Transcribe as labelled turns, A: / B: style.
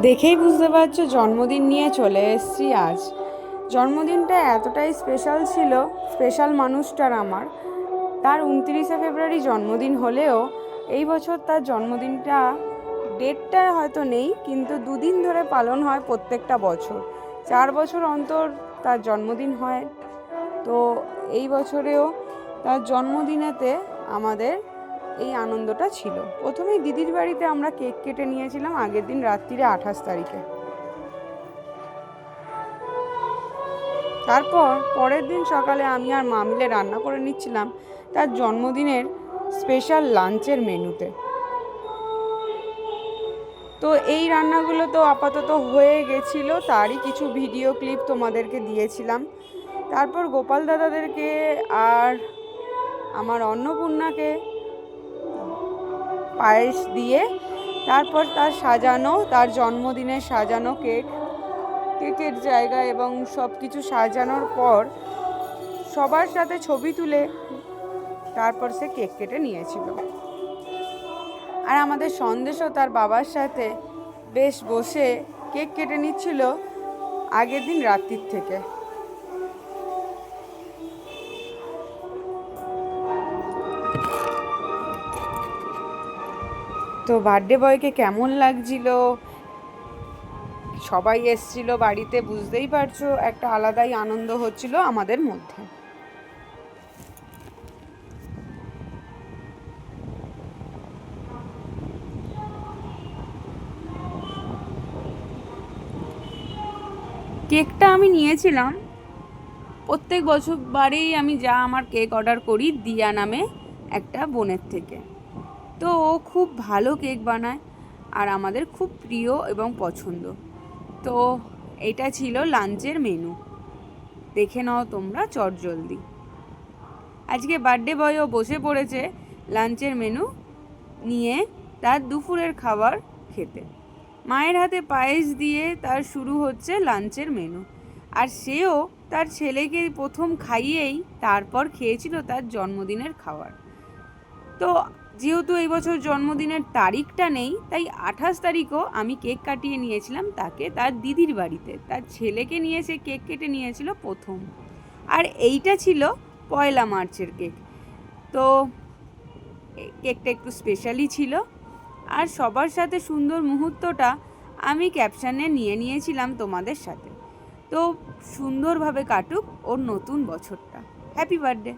A: দেখেই বুঝতে পারছো জন্মদিন নিয়ে চলে এসেছি আজ। জন্মদিনটা এতটাই স্পেশাল ছিল, স্পেশাল মানুষটার আমার। তার 29শে ফেব্রুয়ারি জন্মদিন হলেও এই বছর তার জন্মদিনটা ডেটটা হয়তো নেই, কিন্তু দুদিন ধরে পালন হয় প্রত্যেকটা বছর। 4 বছর অন্তর তার জন্মদিন হয়। তো এই বছরেও তার জন্মদিনেতে আমাদের এই আনন্দটা ছিল। প্রথমেই দিদির বাড়িতে আমরা কেক কেটে নিয়েছিলাম আগের দিন রাত্রিরে 28 তারিখে। তারপর পরের দিন সকালে আমি আর মা মিলে রান্না করে নিচ্ছিলাম তার জন্মদিনের স্পেশাল লাঞ্চের মেনুতে। তো এই রান্নাগুলো তো আপাতত হয়ে গেছিল, তারই কিছু ভিডিও ক্লিপ তোমাদেরকে দিয়েছিলাম। তারপর গোপাল দাদাদেরকে আর আমার অন্নপূর্ণাকে পায়েস দিয়ে তারপর তার জন্মদিনের সাজানো কেকের জায়গা এবং সব কিছু সাজানোর পর সবার সাথে ছবি তুলে তারপর সে কেক কেটে নিয়েছিল। আর আমাদের সন্দেশও তার বাবার সাথে বেশ বসে কেক কেটে নিচ্ছিল আগের দিন রাত্রির থেকে। তো বার্থডে বয়কে কেমন লাগছিল, সবাই এসছিল বাড়িতে, বুঝতেই পারছো একটা আলাদাই আনন্দ হচ্ছিল আমাদের মধ্যে। কেকটা আমি নিয়েছিলাম প্রত্যেক বারেই আমি আমার কেক অর্ডার করি দিয়া নামে একটা বোনের থেকে। তো ও খুব ভালো কেক বানায় আর আমাদের খুব প্রিয় এবং পছন্দ। তো এটা ছিল লাঞ্চের মেনু, দেখে নাও তোমরা চটজলদি। আজকে বার্থডে বয়ও বসে পড়েছে লাঞ্চের মেনু নিয়ে তার দুপুরের খাবার খেতে। মায়ের হাতে পায়েস দিয়ে তার শুরু হচ্ছে লাঞ্চের মেনু। আর সেও তার ছেলেকে প্রথম খাইয়েই তারপর খেয়েছিল তার জন্মদিনের খাবার। তো যেহেতু এই বছর জন্মদিনের তারিখটা নেই, তাই 28 তারিখও আমি কেক কাটিয়ে নিয়েছিলাম তাকে তার দিদির বাড়িতে। তার ছেলেকে নিয়ে সে কেক কেটে নিয়েছিল প্রথম। আর এইটা ছিল 1 মার্চের কেক। তো কেকটা একটু স্পেশালই ছিল। আর সবার সাথে সুন্দর মুহূর্তটা আমি ক্যাপশনে নিয়ে নিয়েছিলাম তোমাদের সাথে। তো সুন্দরভাবে কাটুক ওর নতুন বছরটা। Happy birthday.